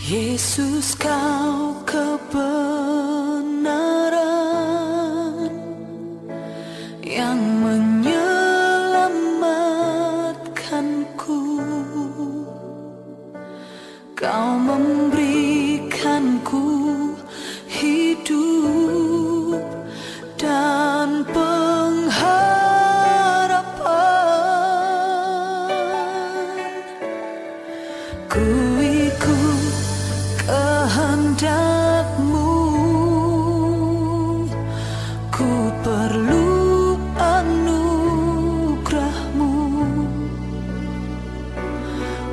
Yesus, kau kebenaran yang menyelamatkanku. Kau memberikanku hidup dan pengharapan. Ku ikut kehendak-Mu, ku perlu anugerah-Mu.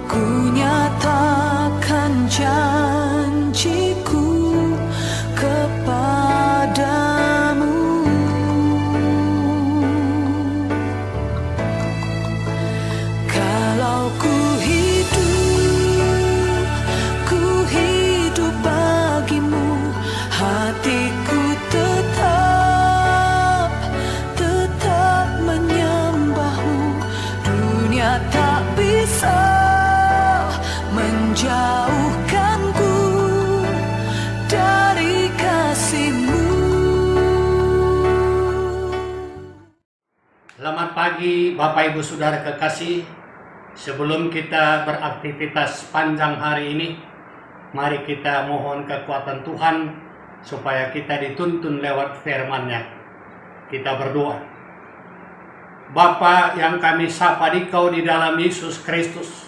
Ku nyatakan janjiku kepadamu. Kalau ku hidup bagimu, hatiku tetap menyembah-Mu. Dunia tak bisa menjauhkanku dari kasih-Mu. Selamat pagi Bapak Ibu Saudara kekasih. Sebelum kita beraktivitas panjang hari ini, mari kita mohon kekuatan Tuhan supaya kita dituntun lewat firman-Nya. Kita berdoa. Bapa yang kami sapa Dikau di dalam Yesus Kristus,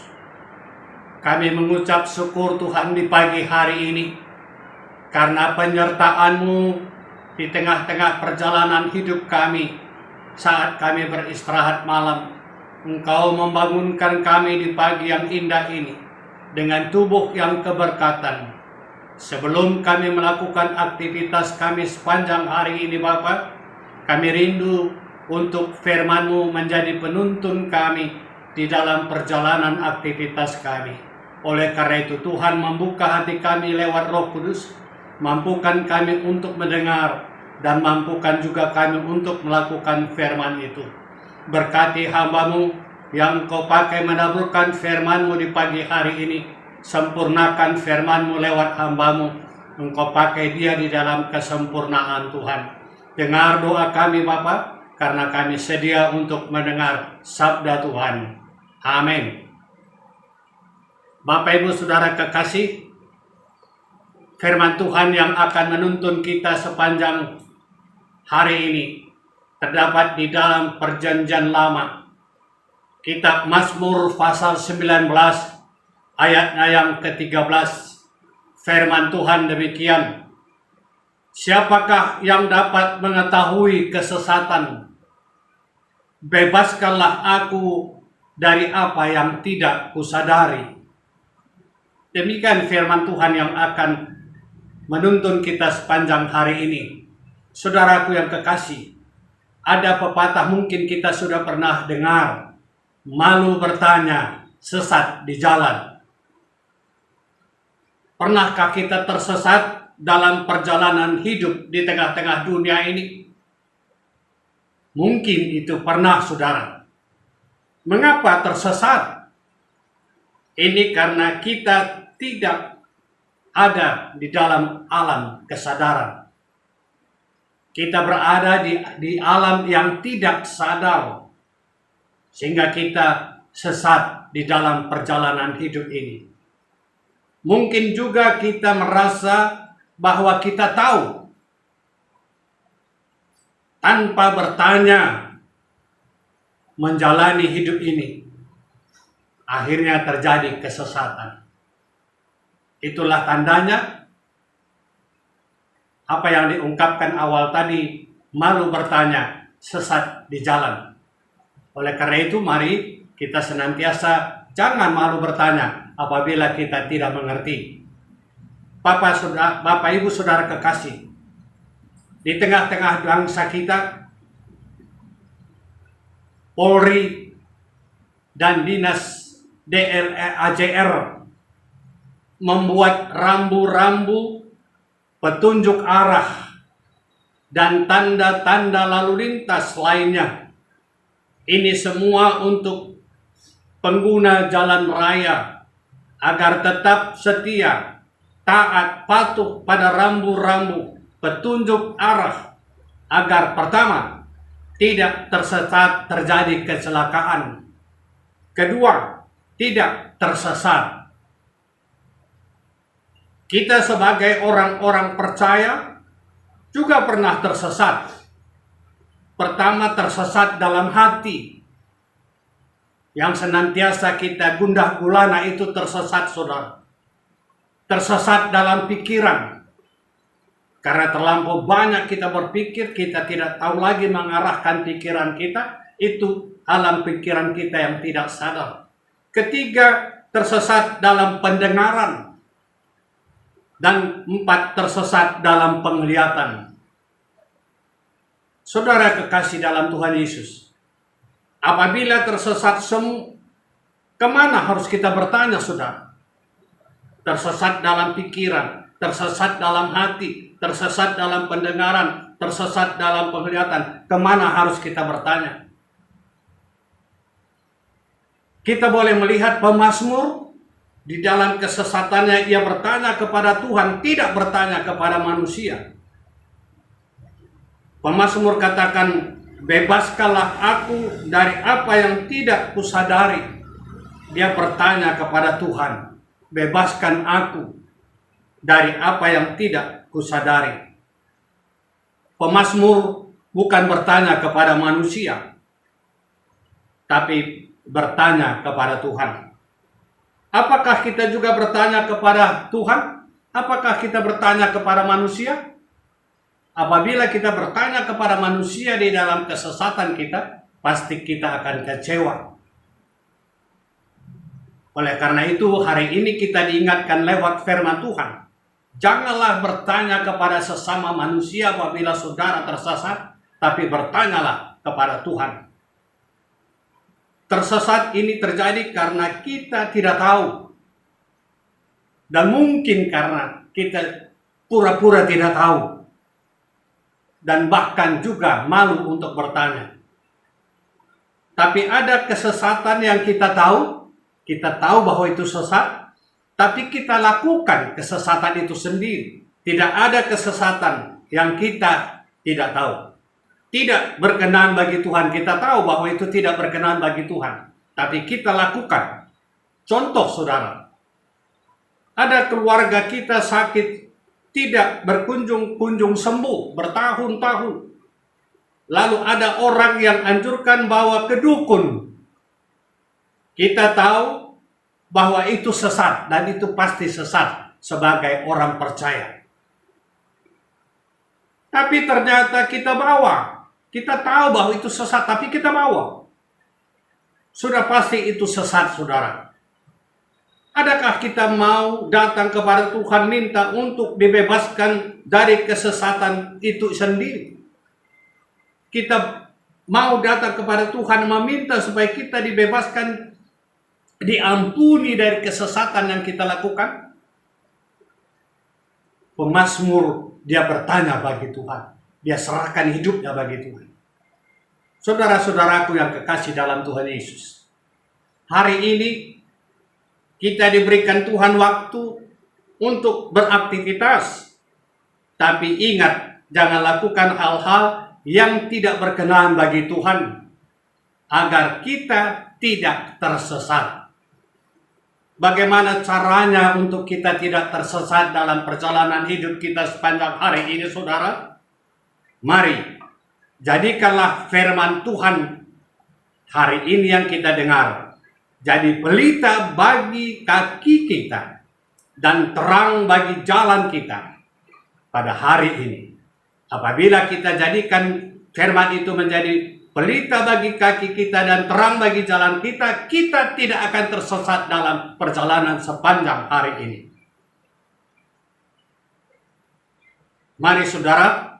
kami mengucap syukur Tuhan di pagi hari ini karena penyertaan-Mu di tengah-tengah perjalanan hidup kami saat kami beristirahat malam. Engkau membangunkan kami di pagi yang indah ini dengan tubuh yang keberkatan. Sebelum kami melakukan aktivitas kami sepanjang hari ini Bapa, kami rindu untuk firman-Mu menjadi penuntun kami di dalam perjalanan aktivitas kami. Oleh karena itu Tuhan membuka hati kami lewat Roh Kudus, mampukan kami untuk mendengar dan mampukan juga kami untuk melakukan firman itu. Berkati hamba-Mu yang Kau pakai menaburkan firman-Mu di pagi hari ini. Sempurnakan firman-Mu lewat hamba-Mu. Engkau pakai dia di dalam kesempurnaan Tuhan. Dengar doa kami Bapa, karena kami sedia untuk mendengar sabda Tuhan. Amin. Bapak Ibu Saudara kekasih, firman Tuhan yang akan menuntun kita sepanjang hari ini terdapat di dalam Perjanjian Lama, Kitab Mazmur pasal 19 ayatnya yang ke-13. Firman Tuhan demikian, siapakah yang dapat mengetahui kesesatan? Bebaskanlah aku dari apa yang tidak kusadari. Demikian firman Tuhan yang akan menuntun kita sepanjang hari ini. Saudaraku yang kekasih, ada pepatah mungkin kita sudah pernah dengar, malu bertanya, sesat di jalan. Pernahkah kita tersesat dalam perjalanan hidup di tengah-tengah dunia ini? Mungkin itu pernah saudara. Mengapa tersesat? Ini karena kita tidak ada di dalam alam kesadaran. Kita berada di alam yang tidak sadar, sehingga kita sesat di dalam perjalanan hidup ini. Mungkin juga kita merasa bahwa kita tahu, tanpa bertanya menjalani hidup ini. Akhirnya terjadi kesesatan. Itulah tandanya apa yang diungkapkan awal tadi, malu bertanya, sesat di jalan. Oleh karena itu mari kita senantiasa jangan malu bertanya apabila kita tidak mengerti. Bapak Ibu Saudara kekasih, di tengah-tengah bangsa kita, Polri dan Dinas DLAJR membuat rambu-rambu petunjuk arah dan tanda-tanda lalu lintas lainnya. Ini semua untuk pengguna jalan raya agar tetap setia taat, patuh pada rambu-rambu petunjuk arah, agar pertama, tidak tersesat terjadi kecelakaan. Kedua, tidak tersesat. Kita sebagai orang-orang percaya juga pernah tersesat. Pertama, tersesat dalam hati. Yang senantiasa kita gundah gulana itu tersesat, saudara. Tersesat dalam pikiran. Karena terlampau banyak kita berpikir, kita tidak tahu lagi mengarahkan pikiran kita. Itu alam pikiran kita yang tidak sadar. Ketiga, tersesat dalam pendengaran. Dan 4, tersesat dalam penglihatan. Saudara kekasih dalam Tuhan Yesus, apabila tersesat semua, kemana harus kita bertanya, saudara? Tersesat dalam pikiran, tersesat dalam hati, tersesat dalam pendengaran, tersesat dalam penglihatan. Kemana harus kita bertanya? Kita boleh melihat pemazmur di dalam kesesatannya, ia bertanya kepada Tuhan, tidak bertanya kepada manusia. Pemazmur katakan, bebaskanlah aku dari apa yang tidak kusadari. Dia bertanya kepada Tuhan, bebaskan aku dari apa yang tidak kusadari. Pemazmur bukan bertanya kepada manusia, tapi bertanya kepada Tuhan. Apakah kita juga bertanya kepada Tuhan? Apakah kita bertanya kepada manusia? Apabila kita bertanya kepada manusia di dalam kesesatan kita, pasti kita akan kecewa. Oleh karena itu, hari ini kita diingatkan lewat firman Tuhan. Janganlah bertanya kepada sesama manusia apabila saudara tersesat, tapi bertanyalah kepada Tuhan. Tersesat ini terjadi karena kita tidak tahu. Dan mungkin karena kita pura-pura tidak tahu. Dan bahkan juga malu untuk bertanya. Tapi ada kesesatan yang kita tahu bahwa itu sesat, tapi kita lakukan kesesatan itu sendiri. Tidak ada kesesatan yang kita tidak tahu. Tidak berkenan bagi Tuhan, kita tahu bahwa itu tidak berkenan bagi Tuhan, tapi kita lakukan. Contoh, saudara, ada keluarga kita sakit, tidak berkunjung-kunjung sembuh, bertahun-tahun. Lalu ada orang yang anjurkan bawa ke dukun. Kita tahu bahwa itu sesat, dan itu pasti sesat sebagai orang percaya. Tapi ternyata kita bawa. Kita tahu bahwa itu sesat, tapi kita bawa. Sudah pasti itu sesat, saudara. Adakah kita mau datang kepada Tuhan minta untuk dibebaskan dari kesesatan itu sendiri? Kita mau datang kepada Tuhan meminta supaya kita dibebaskan, diampuni dari kesesatan yang kita lakukan? Pemazmur, dia bertanya bagi Tuhan. Dia serahkan hidupnya bagi Tuhan. Saudara-saudaraku yang kekasih dalam Tuhan Yesus, hari ini kita diberikan Tuhan waktu untuk beraktivitas. Tapi ingat, jangan lakukan hal-hal yang tidak berkenan bagi Tuhan, agar kita tidak tersesat. Bagaimana caranya untuk kita tidak tersesat dalam perjalanan hidup kita sepanjang hari ini, saudara? Mari, jadikanlah firman Tuhan hari ini yang kita dengar jadi pelita bagi kaki kita dan terang bagi jalan kita pada hari ini. Apabila kita jadikan firman itu menjadi pelita bagi kaki kita dan terang bagi jalan kita, kita tidak akan tersesat dalam perjalanan sepanjang hari ini. Mari, saudara,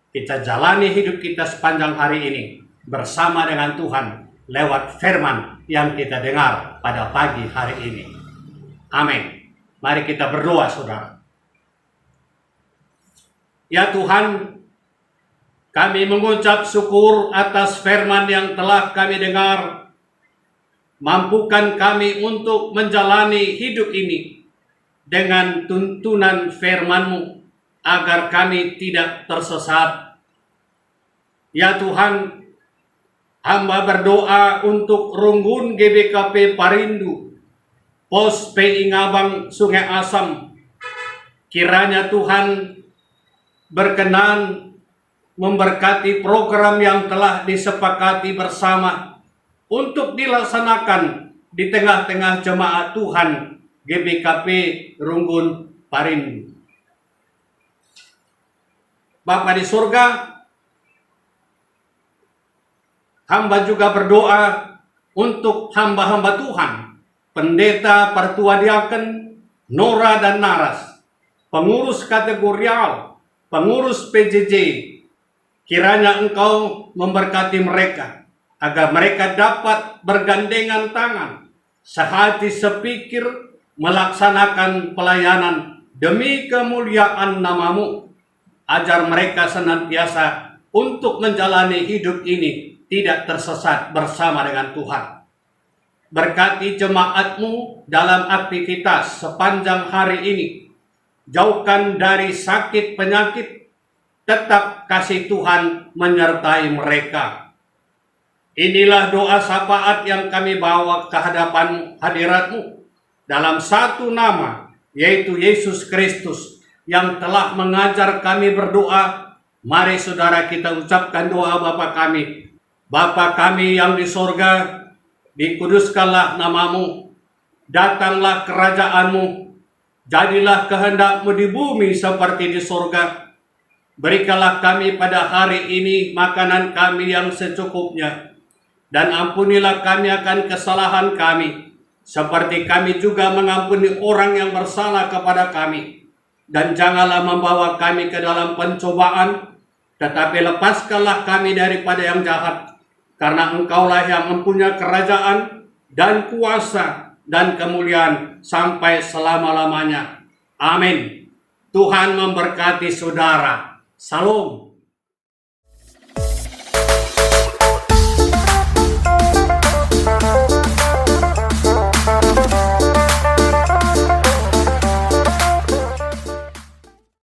kita jalani hidup kita sepanjang hari ini bersama dengan Tuhan lewat firman yang kita dengar pada pagi hari ini. Amin. Mari kita berdoa, saudara. Ya Tuhan, kami mengucap syukur atas firman yang telah kami dengar. Mampukan kami untuk menjalani hidup ini dengan tuntunan firman-Mu, agar kami tidak tersesat. Ya Tuhan, hamba berdoa untuk Runggun GBKP Parindu, Pos PI Ngabang Sungai Asam. Kiranya Tuhan berkenan memberkati program yang telah disepakati bersama untuk dilaksanakan di tengah-tengah jemaat Tuhan GBKP Runggun Parindu. Bapa di surga, hamba juga berdoa untuk hamba-hamba Tuhan, pendeta, pertua diaken, Nora dan Naras, pengurus kategorial, pengurus PJJ. Kiranya Engkau memberkati mereka, agar mereka dapat bergandengan tangan, sehati sepikir, melaksanakan pelayanan demi kemuliaan nama-Mu. Ajar mereka senantiasa untuk menjalani hidup ini tidak tersesat bersama dengan Tuhan. Berkati jemaat-Mu dalam aktivitas sepanjang hari ini. Jauhkan dari sakit penyakit, tetap kasih Tuhan menyertai mereka. Inilah doa syafaat yang kami bawa ke hadapan hadirat-Mu dalam satu nama, yaitu Yesus Kristus, yang telah mengajar kami berdoa. Mari saudara kita ucapkan doa Bapa kami. Bapa kami yang di sorga, dikuduskanlah nama-Mu, datanglah kerajaan-Mu, jadilah kehendak-Mu di bumi seperti di sorga. Berikanlah kami pada hari ini makanan kami yang secukupnya, dan ampunilah kami akan kesalahan kami, seperti kami juga mengampuni orang yang bersalah kepada kami. Dan janganlah membawa kami ke dalam pencobaan, tetapi lepaskanlah kami daripada yang jahat. Karena Engkaulah yang mempunyai kerajaan dan kuasa dan kemuliaan sampai selama-lamanya. Amin. Tuhan memberkati saudara. Salam.